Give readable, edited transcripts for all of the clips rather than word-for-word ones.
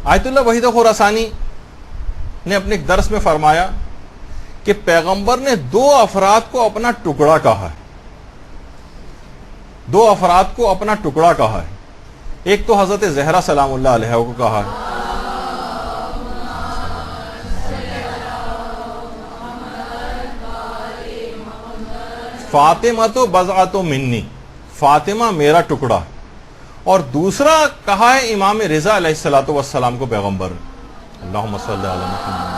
آیت اللہ وحید خراسانی نے اپنے ایک درس میں فرمایا کہ پیغمبر نے دو افراد کو اپنا ٹکڑا کہا ہے، دو افراد کو اپنا ٹکڑا کہا ہے. ایک تو حضرت زہرا سلام اللہ علیہ کو کہا ہے، فاطمہ تو بضعۃ منی، فاطمہ میرا ٹکڑا. اور دوسرا کہا ہے امام رضا علیہ الصلوۃ والسلام کو پیغمبر. اللہم صلی علی محمد.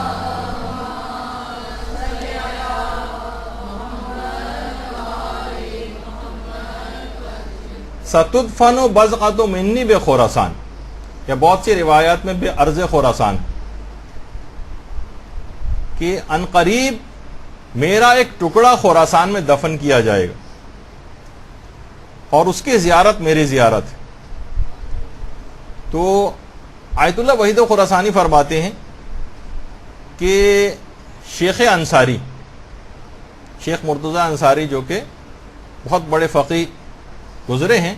ستدفن بضعۃ منی بخراسان، یا بہت سی روایات میں بے ارض خراسان، کہ ان قریب میرا ایک ٹکڑا خراسان میں دفن کیا جائے گا اور اس کی زیارت میری زیارت ہے. تو آیت اللہ وحید خراسانی فرماتے ہیں کہ شیخ انصاری، شیخ مرتضی انصاری جو کہ بہت بڑے فقیہ گزرے ہیں،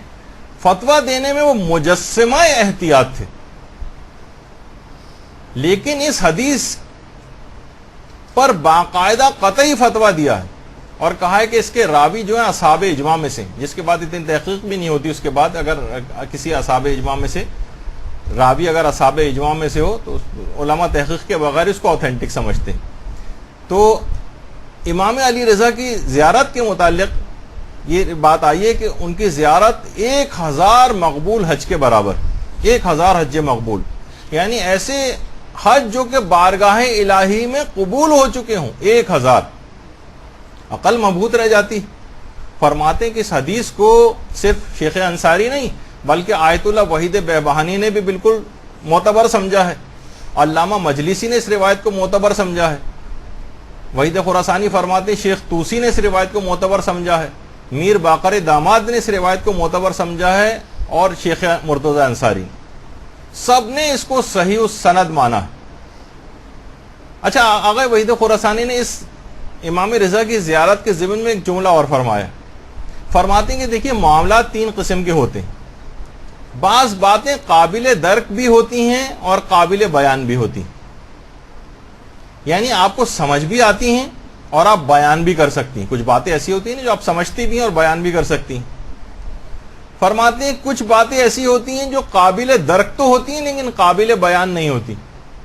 فتویٰ دینے میں وہ مجسمہ احتیاط تھے، لیکن اس حدیث پر باقاعدہ قطعی فتویٰ دیا ہے اور کہا ہے کہ اس کے راوی جو ہیں اصحاب اجماع میں سے، جس کے بعد اتنی تحقیق بھی نہیں ہوتی اس کے بعد، اگر کسی اصحاب اجماع میں سے راوی اگر اصحاب اجماع میں سے ہو تو علماء تحقیق کے بغیر اس کو اوتھینٹک سمجھتے ہیں. تو امام علی رضا کی زیارت کے متعلق یہ بات آئی ہے کہ ان کی زیارت 1000 مقبول حج کے برابر، 1000 حج مقبول، یعنی ایسے حج جو کہ بارگاہ الہی میں قبول ہو چکے ہوں. 1000 عقل مبہوت رہ جاتی. فرماتے ہیں کہ اس حدیث کو صرف شیخ انصاری نہیں بلکہ آیت اللہ وحید بہبہانی نے بھی بالکل معتبر سمجھا ہے، علامہ مجلسی نے اس روایت کو معتبر سمجھا ہے، وحید خراسانی فرماتے ہیں شیخ طوسی نے اس روایت کو معتبر سمجھا ہے، میر باقر داماد نے اس روایت کو معتبر سمجھا ہے، اور شیخ مرتضی انصاری، سب نے اس کو صحیح السند مانا ہے. اچھا، آغا وحید خراسانی نے اس امام رضا کی زیارت کے ضمن میں ایک جملہ اور فرمایا. فرماتے ہیں کہ دیکھیے معاملات 3 قسم کے ہوتے ہیں. بعض باتیں قابل درک بھی ہوتی ہیں اور قابل بیان بھی ہوتی ہیں، یعنی آپ کو سمجھ بھی آتی ہیں اور آپ بیان بھی کر سکتی ہیں. کچھ باتیں ایسی ہوتی ہیں جو آپ سمجھتی بھی ہیں اور بیان بھی کر سکتی ہیں. فرماتے ہیں کچھ باتیں ایسی ہوتی ہیں جو قابل درک تو ہوتی ہیں لیکن قابل بیان نہیں ہوتی،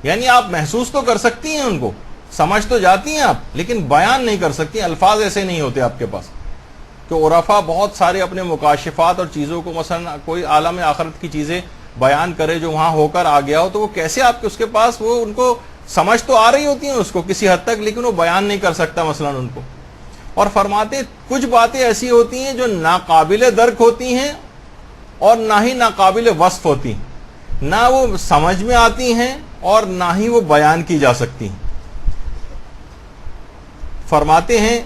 یعنی آپ محسوس تو کر سکتی ہیں ان کو، سمجھ تو جاتی ہیں آپ، لیکن بیان نہیں کر سکتی، الفاظ ایسے نہیں ہوتے آپ کے پاس. کہ عرفا بہت سارے اپنے مکاشفات اور چیزوں کو، مثلا کوئی عالم آخرت کی چیزیں بیان کرے جو وہاں ہو کر آ گیا ہو، تو وہ کیسے آپ کے اس کے پاس، وہ ان کو سمجھ تو آ رہی ہوتی ہیں اس کو کسی حد تک، لیکن وہ بیان نہیں کر سکتا مثلا ان کو. اور فرماتے کچھ باتیں ایسی ہوتی ہیں جو ناقابل درک ہوتی ہیں اور نہ ہی ناقابل وصف ہوتی ہیں، نہ وہ سمجھ میں آتی ہیں اور نہ ہی وہ بیان کی جا سکتی ہیں. فرماتے ہیں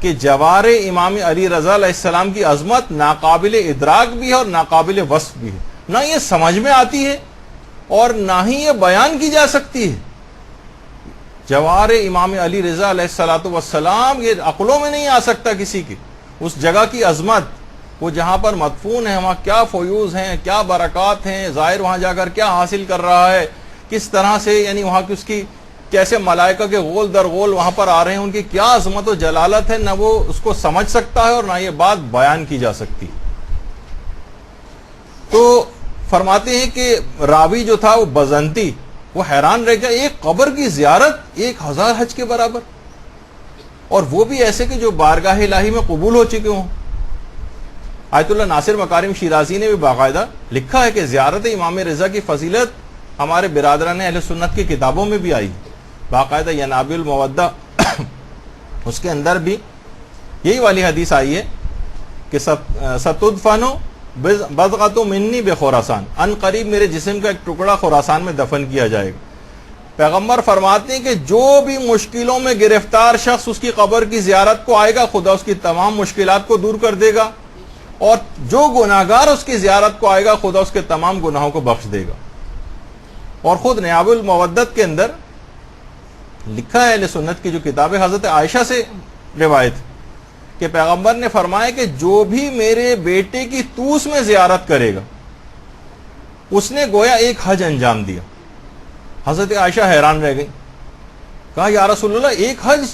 کہ جوار امام علی رضا علیہ السلام کی عظمت ناقابل ادراک بھی ہے اور ناقابل وصف بھی ہے، نہ یہ سمجھ میں آتی ہے اور نہ ہی یہ بیان کی جا سکتی ہے. جوار امام علی رضا علیہ الصلوۃ والسلام یہ عقلوں میں نہیں آ سکتا کسی کی. اس جگہ کی عظمت، وہ جہاں پر مدفون ہے، وہاں کیا فیوز ہیں، کیا برکات ہیں، ظاہر وہاں جا کر کیا حاصل کر رہا ہے، کس طرح سے، یعنی وہاں کی اس کی کیسے ملائکہ کے غول در غول وہاں پر آ رہے ہیں، ان کی کیا عظمت و جلالت ہے، نہ وہ اس کو سمجھ سکتا ہے اور نہ یہ بات بیان کی جا سکتی. تو فرماتے ہیں کہ راوی جو تھا وہ بزنتی، وہ حیران رہ گیا، ایک قبر کی زیارت 1000 حج کے برابر، اور وہ بھی ایسے کہ جو بارگاہ الہی میں قبول ہو چکے ہوں. آیت اللہ ناصر مکارم شیرازی نے بھی باقاعدہ لکھا ہے کہ زیارت امام رضا کی فضیلت ہمارے برادران اہل سنت کی کتابوں میں بھی آئی، باقاعدہ ینابع المودہ اس کے اندر بھی یہی والی حدیث آئی ہے کہ ستدفن بضعۃ منی بخراسان، ان قریب میرے جسم کا ایک ٹکڑا خراسان میں دفن کیا جائے گا. پیغمبر فرماتے ہیں کہ جو بھی مشکلوں میں گرفتار شخص اس کی قبر کی زیارت کو آئے گا، خدا اس کی تمام مشکلات کو دور کر دے گا، اور جو گناہگار اس کی زیارت کو آئے گا، خدا اس کے تمام گناہوں کو بخش دے گا. اور خود نیاب المودت کے اندر لکھا ہے اہل سنت کی جو کتاب ہے، حضرت عائشہ سے روایت کہ پیغمبر نے فرمایا کہ جو بھی میرے بیٹے کی توس میں زیارت کرے گا اس نے گویا ایک حج انجام دیا. حضرت عائشہ حیران رہ گئی، کہا یا رسول اللہ ایک حج؟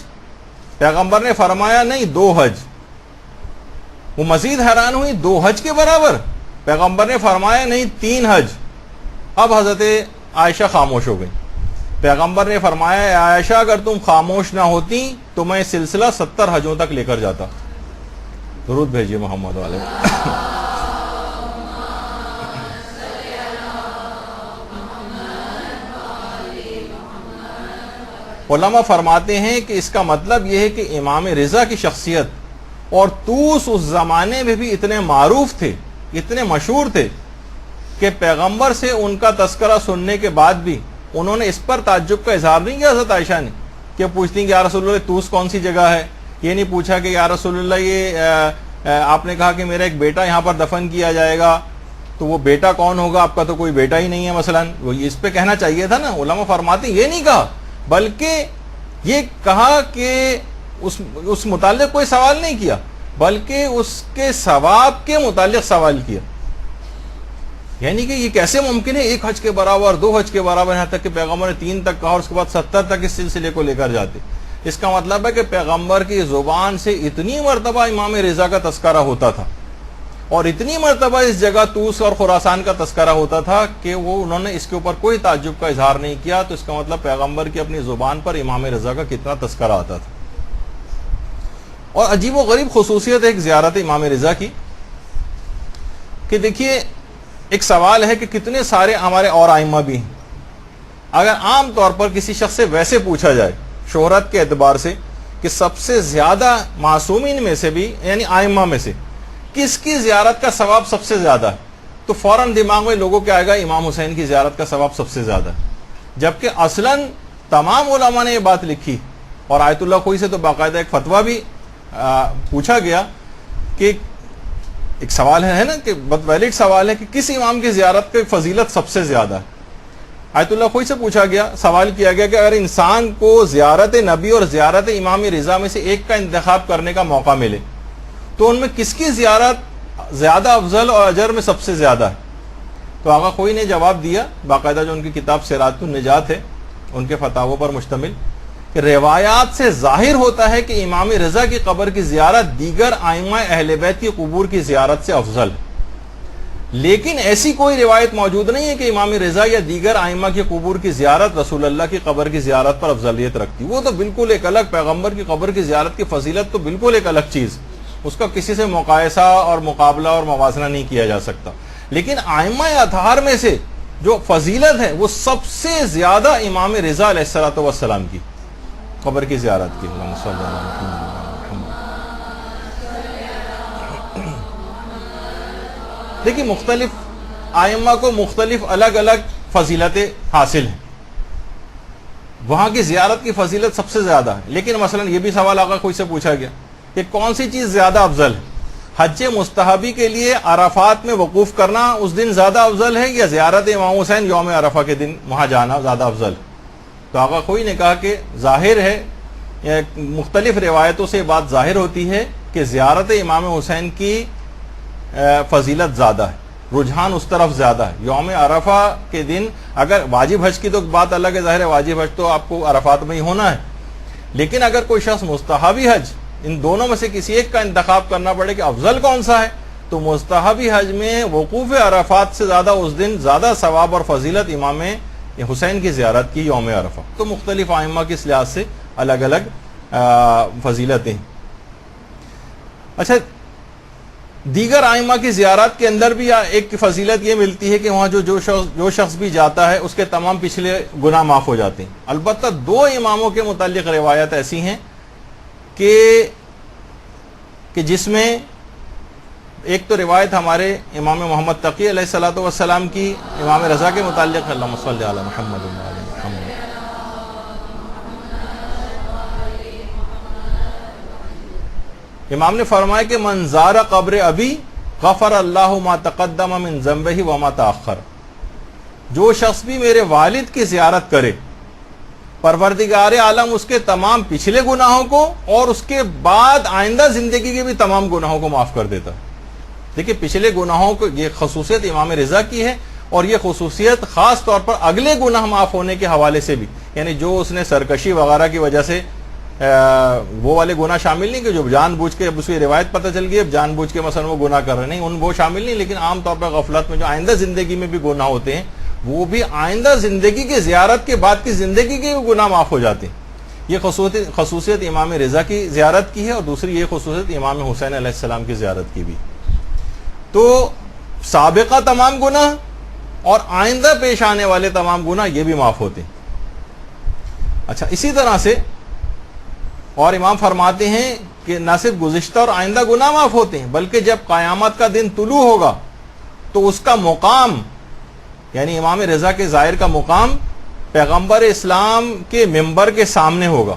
پیغمبر نے فرمایا نہیں 2 حج۔ وہ مزید حیران ہوئی، 2 حج کے برابر؟ پیغمبر نے فرمایا نہیں 3 حج۔ اب حضرت عائشہ خاموش ہو گئی۔ پیغمبر نے فرمایا اے عائشہ اگر تم خاموش نہ ہوتی تو میں سلسلہ 70 حجوں تک لے کر جاتا۔ درود بھیجیے محمد والے۔ علماء فرماتے ہیں کہ اس کا مطلب یہ ہے کہ امام رضا کی شخصیت اور طوس اس زمانے میں بھی اتنے معروف تھے، اتنے مشہور تھے کہ پیغمبر سے ان کا تذکرہ سننے کے بعد بھی انہوں نے اس پر تعجب کا اظہار نہیں کیا حضرت عائشہ نے، کہ پوچھتی کہ یا رسول اللہ طوس کون سی جگہ ہے؟ یہ نہیں پوچھا کہ یا رسول اللہ یہ آپ نے کہا کہ میرا ایک بیٹا یہاں پر دفن کیا جائے گا، تو وہ بیٹا کون ہوگا؟ آپ کا تو کوئی بیٹا ہی نہیں ہے مثلا، وہ اس پہ کہنا چاہیے تھا نا۔ علماء فرماتے یہ نہیں کہا، بلکہ یہ کہا کہ اس متعلق کوئی سوال نہیں کیا، بلکہ اس کے ثواب کے متعلق سوال کیا، یعنی کہ یہ کیسے ممکن ہے 1 حج کے برابر، 2 حج کے برابر، یہاں تک کہ پیغمبر نے 3 تک کہا اور اس کے بعد 70 تک اس سلسلے کو لے کر جاتے۔ اس کا مطلب ہے کہ پیغمبر کی زبان سے اتنی مرتبہ امام رضا کا تذکرہ ہوتا تھا اور اتنی مرتبہ اس جگہ طوس اور خراسان کا تذکرہ ہوتا تھا کہ وہ انہوں نے اس کے اوپر کوئی تعجب کا اظہار نہیں کیا۔ تو اس کا مطلب پیغمبر کی اپنی زبان پر امام رضا کا کتنا تذکرہ آتا تھا۔ اور عجیب و غریب خصوصیت ایک زیارت امام رضا کی کہ دیکھیے ایک سوال ہے کہ کتنے سارے ہمارے اور ائمہ بھی ہیں، اگر عام طور پر کسی شخص سے ویسے پوچھا جائے شہرت کے اعتبار سے کہ سب سے زیادہ معصومین میں سے بھی یعنی ائمہ میں سے کس کی زیارت کا ثواب سب سے زیادہ ہے، تو فوراً دماغ میں لوگوں کے آئے گا امام حسین کی زیارت کا ثواب سب سے زیادہ ہے، جبکہ اصلاً تمام علماء نے یہ بات لکھی اور آیت اللہ خوئی سے تو باقاعدہ ایک فتویٰ بھی پوچھا گیا کہ ایک سوال ہے نا کہ بہت ویلڈ سوال ہے کہ کس امام کی زیارت کی فضیلت سب سے زیادہ ہے۔ آیت اللہ خوئی سے پوچھا گیا، سوال کیا گیا کہ اگر انسان کو زیارت نبی اور زیارت امام رضا میں سے ایک کا انتخاب کرنے کا موقع ملے تو ان میں کس کی زیارت زیادہ افضل اور اجر میں سب سے زیادہ ہے؟ تو آقا خوئی نے جواب دیا، باقاعدہ جو ان کی کتاب سراج النجات ہے ان کے فتاووں پر مشتمل، کہ روایات سے ظاہر ہوتا ہے کہ امام رضا کی قبر کی زیارت دیگر ائمہ اہل بیت کی قبور کی زیارت سے افضل ہے، لیکن ایسی کوئی روایت موجود نہیں ہے کہ امام رضا یا دیگر ائمہ کی قبور کی زیارت رسول اللہ کی قبر کی زیارت پر افضلیت رکھتی۔ وہ تو بالکل ایک الگ، پیغمبر کی قبر کی زیارت کی فضیلت تو بالکل ایک الگ چیز، اس کا کسی سے مقایسہ اور مقابلہ اور موازنہ نہیں کیا جا سکتا، لیکن ائمہ اطہار میں سے جو فضیلت ہے وہ سب سے زیادہ امام رضا علیہ الصلوۃ والسلام کی قبر کی زیارت کی۔ دیکھیے مختلف ائمہ کو مختلف الگ الگ فضیلتیں حاصل ہیں، وہاں کی زیارت کی فضیلت سب سے زیادہ ہے، لیکن مثلا یہ بھی سوال آقا کوئی سے پوچھا گیا کہ کون سی چیز زیادہ افضل ہے، حج مستحبی کے لیے عرفات میں وقوف کرنا اس دن زیادہ افضل ہے یا زیارت امام حسین یوم عرفہ کے دن وہاں جانا زیادہ افضل ہے؟ تو آقا کوئی نے کہا کہ ظاہر ہے، مختلف روایتوں سے بات ظاہر ہوتی ہے کہ زیارت امام حسین کی فضیلت زیادہ ہے، رجحان اس طرف زیادہ ہے۔ یوم عرفہ کے دن اگر واجب حج کی تو بات الگ ہے، ظاہر ہے واجب حج تو آپ کو عرفات میں ہی ہونا ہے، لیکن اگر کوئی شخص مستحبی حج ان دونوں میں سے کسی ایک کا انتخاب کرنا پڑے کہ افضل کون سا ہے، تو مستحبی حج میں وقوف عرفات سے زیادہ اس دن زیادہ ثواب اور فضیلت امام حسین کی زیارت کی یوم عرفہ۔ تو مختلف ائمہ کے اس لحاظ سے الگ الگ فضیلتیں۔ اچھا، دیگر ائمہ کی زیارت کے اندر بھی ایک فضیلت یہ ملتی ہے کہ وہاں جو شخص بھی جاتا ہے اس کے تمام پچھلے گناہ معاف ہو جاتے ہیں۔ البتہ 2 اماموں کے متعلق روایت ایسی ہیں کہ جس میں ایک تو روایت ہمارے امام محمد تقی علیہ الصلوۃ والسلام کی امام رضا کے متعلق، اللہم صلی علی محمد و علی محمد، امام نے فرمایا کہ من زار قبر ابی غفر اللہ ما تقدم من ذنبہ وما تاخر، جو شخص بھی میرے والد کی زیارت کرے پروردگار عالم اس کے تمام پچھلے گناہوں کو اور اس کے بعد آئندہ زندگی کے بھی تمام گناہوں کو معاف کر دیتا ہے۔ دیکھیے پچھلے گناہوں کو، یہ خصوصیت امام رضا کی ہے، اور یہ خصوصیت خاص طور پر اگلے گناہ معاف ہونے کے حوالے سے بھی، یعنی جو اس نے سرکشی وغیرہ کی وجہ سے وہ والے گناہ شامل نہیں کہ جو جان بوجھ کے اب اس کی روایت پتہ چل گئی اب جان بوجھ کے مثلا وہ گناہ کر رہے، نہیں وہ شامل نہیں، لیکن عام طور پر غفلت میں جو آئندہ زندگی میں بھی گناہ ہوتے ہیں وہ بھی آئندہ زندگی کی زیارت کے بعد کی زندگی کے بھی گناہ معاف ہو جاتے ہیں۔ یہ خصوصیت امام رضا کی زیارت کی ہے، اور دوسری یہ خصوصیت امام حسین علیہ السلام کی زیارت کی بھی۔ تو سابقہ تمام گناہ اور آئندہ پیش آنے والے تمام گناہ یہ بھی معاف ہوتے ہیں۔ اچھا، اسی طرح سے اور امام فرماتے ہیں کہ نہ صرف گزشتہ اور آئندہ گناہ معاف ہوتے ہیں بلکہ جب قیامت کا دن طلوع ہوگا تو اس کا مقام، یعنی امام رضا کے ظاہر کا مقام پیغمبر اسلام کے ممبر کے سامنے ہوگا،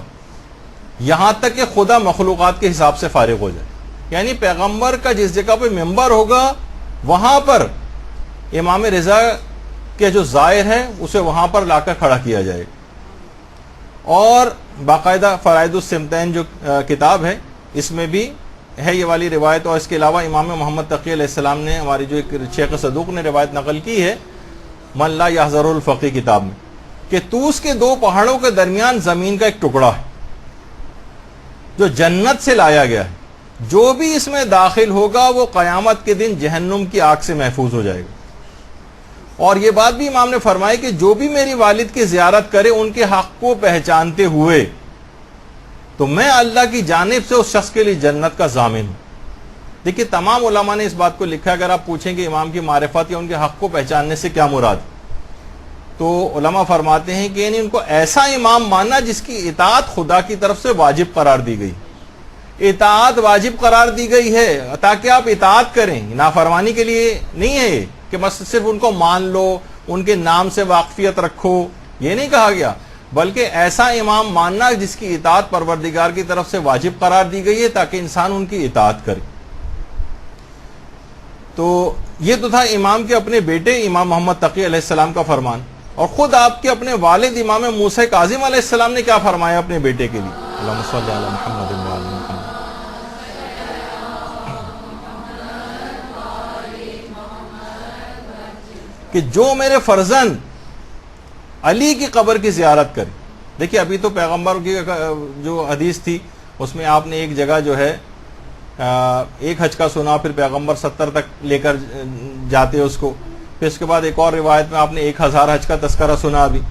یہاں تک کہ خدا مخلوقات کے حساب سے فارغ ہو جائے۔ یعنی پیغمبر کا جس جگہ پہ ممبر ہوگا وہاں پر امام رضا کے جو ظاہر ہے اسے وہاں پر لا کر کھڑا کیا جائے گا۔ اور باقاعدہ فرائض السمتین جو کتاب ہے اس میں بھی ہے یہ والی روایت، اور اس کے علاوہ امام محمد تقی علیہ السلام نے، ہماری جو ایک شیخ صدوق نے روایت نقل کی ہے من لا یحذر الفقی کتاب میں، کہ طوس کے دو پہاڑوں کے درمیان زمین کا ایک ٹکڑا ہے جو جنت سے لایا گیا ہے، جو بھی اس میں داخل ہوگا وہ قیامت کے دن جہنم کی آگ سے محفوظ ہو جائے گا۔ اور یہ بات بھی امام نے فرمائی کہ جو بھی میری والد کی زیارت کرے ان کے حق کو پہچانتے ہوئے تو میں اللہ کی جانب سے اس شخص کے لیے جنت کا ضامن ہوں۔ دیکھیے تمام علماء نے اس بات کو لکھا، اگر آپ پوچھیں کہ امام کی معرفت یا ان کے حق کو پہچاننے سے کیا مراد، تو علماء فرماتے ہیں کہ یعنی ان کو ایسا امام ماننا جس کی اطاعت خدا کی طرف سے واجب قرار دی گئی، اطاعت واجب قرار دی گئی ہے تاکہ آپ اطاعت کریں، نافرمانی کے لیے نہیں ہے کہ بس صرف ان کو مان لو، ان کے نام سے واقفیت رکھو، یہ نہیں کہا گیا، بلکہ ایسا امام ماننا جس کی اطاعت پروردگار کی طرف سے واجب قرار دی گئی ہے تاکہ انسان ان کی اطاعت کرے۔ تو یہ تو تھا امام کے اپنے بیٹے امام محمد تقی علیہ السلام کا فرمان، اور خود آپ کے اپنے والد امام موسیٰ کاظم علیہ السلام نے کیا فرمایا اپنے بیٹے کے لیے، اللہم صلی علی محمد و علی محمد، کہ جو میرے فرزند علی کی قبر کی زیارت کرے۔ دیکھیے ابھی تو پیغمبر کی جو حدیث تھی اس میں آپ نے ایک جگہ جو ہے ایک حج کا سنا، پھر پیغمبر 70 تک لے کر جاتے اس کو، پھر اس کے بعد ایک اور روایت میں آپ نے 1000 حج کا تذکرہ سنا ابھی۔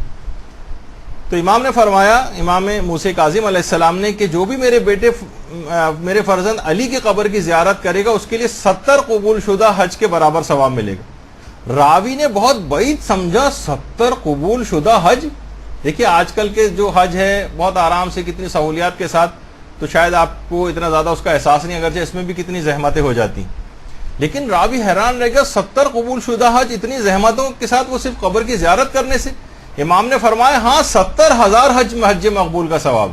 تو امام نے فرمایا، امام موسیٰ کاظم علیہ السلام نے، کہ جو بھی میرے فرزند علی کی قبر کی زیارت کرے گا اس کے لیے 70 قبول شدہ حج کے برابر ثواب ملے گا۔ راوی نے بہت بعید سمجھا 70 قبول شدہ حج۔ دیکھیے آج کل کے جو حج ہے بہت آرام سے کتنی سہولیات کے ساتھ، تو شاید آپ کو اتنا زیادہ اس کا احساس نہیں، اگرچہ اس میں بھی کتنی زحمتیں ہو جاتی، لیکن راوی حیران رہ گیا 70 قبول شدہ حج اتنی زحمتوں کے ساتھ وہ صرف قبر کی زیارت کرنے سے۔ امام نے فرمایا ہاں 70,000 حج مقبول کا ثواب،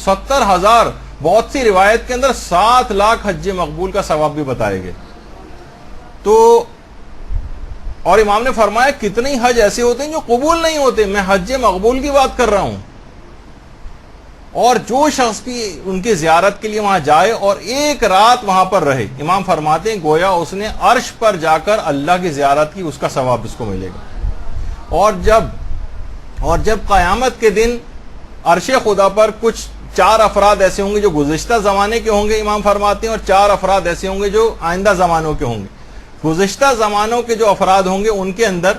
70,000، بہت سی روایت کے اندر 7 لاکھ حج مقبول کا ثواب بھی بتائے گئے۔ تو اور امام نے فرمایا کتنے حج ایسے ہوتے ہیں جو قبول نہیں ہوتے، میں حج مقبول کی بات کر رہا ہوں۔ اور جو شخص بھی ان کی زیارت کے لیے وہاں جائے اور ایک رات وہاں پر رہے، امام فرماتے ہیں گویا اس نے عرش پر جا کر اللہ کی زیارت کی، اس کا ثواب اس کو ملے گا۔ اور جب قیامت کے دن عرش خدا پر کچھ 4 افراد ایسے ہوں گے جو گزشتہ زمانے کے ہوں گے، امام فرماتے ہیں، اور 4 افراد ایسے ہوں گے جو آئندہ زمانوں کے ہوں گے۔ گزشتہ زمانوں کے جو افراد ہوں گے ان کے اندر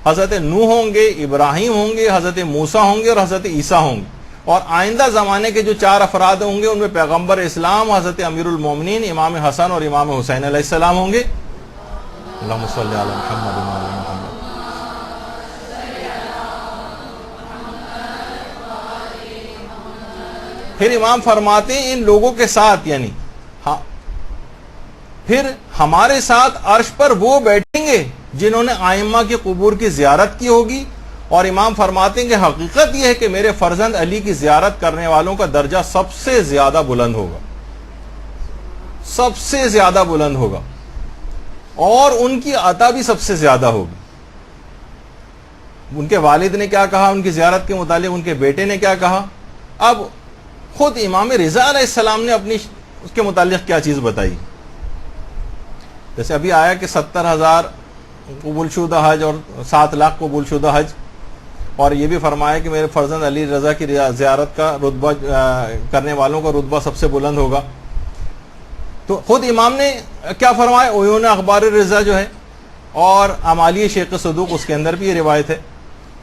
حضرت نوح ہوں گے، ابراہیم ہوں گے، حضرت موسیٰ ہوں گے اور حضرت عیسیٰ ہوں گے۔ اور آئندہ زمانے کے جو 4 افراد ہوں گے ان میں پیغمبر اسلام حضرت امیر المومنین امام حسن اور امام حسین علیہ السلام ہوں گے۔ اللہم صلی علی محمد و علی محمد۔ پھر امام فرماتے ہیں ان لوگوں کے ساتھ، یعنی پھر ہمارے ساتھ عرش پر وہ بیٹھیں گے جنہوں نے ائمہ کی قبور کی زیارت کی ہوگی۔ اور امام فرماتے ہیں کہ حقیقت یہ ہے کہ میرے فرزند علی کی زیارت کرنے والوں کا درجہ سب سے زیادہ بلند ہوگا، سب سے زیادہ بلند ہوگا، اور ان کی عطا بھی سب سے زیادہ ہوگی۔ ان کے والد نے کیا کہا ان کی زیارت کے متعلق، ان کے بیٹے نے کیا کہا، اب خود امام رضا علیہ السلام نے اپنی اس کے متعلق کیا چیز بتائی۔ جیسے ابھی آیا کہ 70,000 قبول شدہ حج اور 7 لاکھ قبول شدہ حج، اور یہ بھی فرمایا کہ میرے فرزند علی رضا کی زیارت کا رتبہ کرنے والوں کا رتبہ سب سے بلند ہوگا۔ تو خود امام نے کیا فرمایا، عیون اخبار رضا جو ہے اور امالی شیخ صدوق، اس کے اندر بھی یہ روایت ہے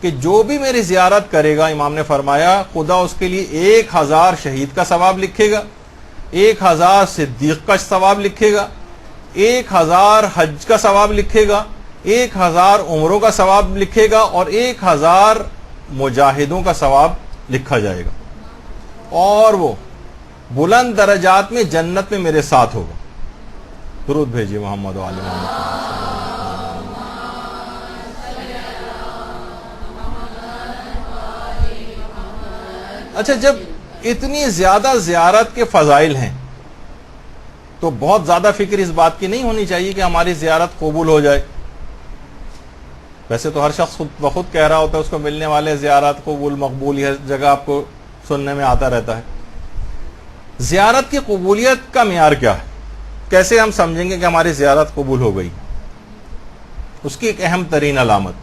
کہ جو بھی میری زیارت کرے گا، امام نے فرمایا خدا اس کے لیے 1000 شہید کا ثواب لکھے گا، 1000 صدیق کا ثواب لکھے گا، 1000 حج کا ثواب لکھے گا، 1000 عمروں کا ثواب لکھے گا، اور 1000 مجاہدوں کا ثواب لکھا جائے گا، اور وہ بلند درجات میں جنت میں میرے ساتھ ہوگا۔ درود بھیجیے محمد و آل محمد۔ اچھا، جب اتنی زیادہ زیارت کے فضائل ہیں تو بہت زیادہ فکر اس بات کی نہیں ہونی چاہیے کہ ہماری زیارت قبول ہو جائے۔ ویسے تو ہر شخص خود بخود کہہ رہا ہوتا ہے اس کو ملنے والے زیارت قبول مقبول، ہر جگہ آپ کو سننے میں آتا رہتا ہے۔ زیارت کی قبولیت کا معیار کیا ہے؟ کیسے ہم سمجھیں گے کہ ہماری زیارت قبول ہو گئی؟ اس کی ایک اہم ترین علامت،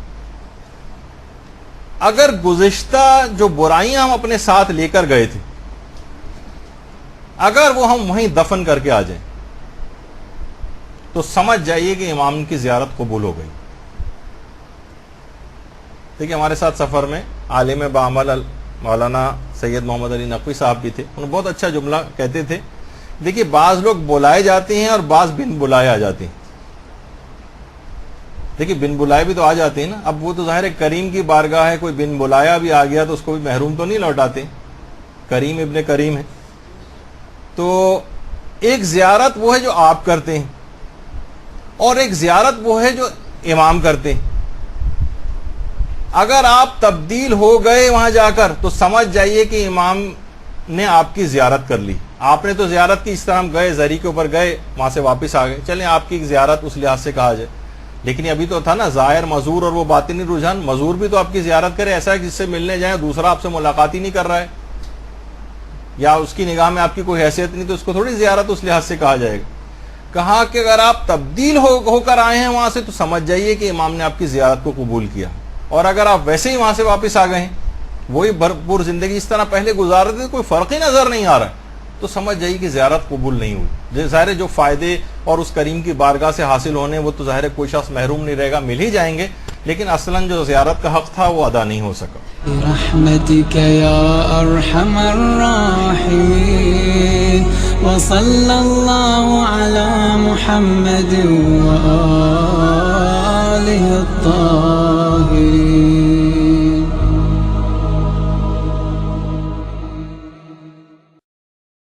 اگر گزشتہ جو برائیاں ہم اپنے ساتھ لے کر گئے تھے، اگر وہ ہم وہیں دفن کر کے آ جائیں تو سمجھ جائیے کہ امام کی زیارت قبول ہو گئی۔ دیکھیے، ہمارے ساتھ سفر میں عالم بعمل مولانا سید محمد علی نقوی صاحب بھی تھے، انہوں نے بہت اچھا جملہ کہتے تھے، دیکھیے بعض لوگ بلائے جاتے ہیں اور بعض بن بلائے آ جاتے ہیں۔ دیکھیے بن بلائے بھی تو آ جاتے ہیں نا، اب وہ تو ظاہر ہے کریم کی بارگاہ ہے، کوئی بن بلایا بھی آ گیا تو اس کو بھی محروم تو نہیں لوٹاتے، کریم ابن کریم ہے۔ تو ایک زیارت وہ ہے جو آپ کرتے ہیں، اور ایک زیارت وہ ہے جو امام کرتے ہیں۔ اگر آپ تبدیل ہو گئے وہاں جا کر تو سمجھ جائیے کہ امام نے آپ کی زیارت کر لی۔ آپ نے تو زیارت کی، اس طرح ہم گئے زری کے اوپر گئے، وہاں سے واپس آ گئے، چلیں آپ کی زیارت اس لحاظ سے کہا جائے، لیکن ابھی تو تھا نا ظاہر مزور اور وہ باطنی رجحان۔ مزور بھی تو آپ کی زیارت کرے، ایسا ہے جس سے ملنے جائیں دوسرا آپ سے ملاقات ہی نہیں کر رہا ہے، یا اس کی نگاہ میں آپ کی کوئی حیثیت نہیں، تو اس کو تھوڑی زیارت اس لحاظ سے کہا جائے گا۔ کہا کہ اگر آپ تبدیل ہو کر آئے ہیں وہاں سے تو سمجھ جائیے کہ امام نے آپ کی زیارت کو قبول کیا، اور اگر آپ ویسے ہی وہاں سے واپس آ گئے ہیں، وہی بھرپور زندگی اس طرح پہلے گزار رہے تھے، کوئی فرق ہی نظر نہیں آ رہا ہے، تو سمجھ جائیے کہ زیارت قبول نہیں ہوئی۔ ظاہر جو فائدے اور اس کریم کی بارگاہ سے حاصل ہونے وہ تو ظاہر کوئی شخص محروم نہیں رہے گا، مل ہی جائیں گے، لیکن اصلاً جو زیارت کا حق تھا وہ ادا نہیں ہو سکا۔ برحمتك يا أرحم الراحمين وصلى الله على محمد وآله الطاهرين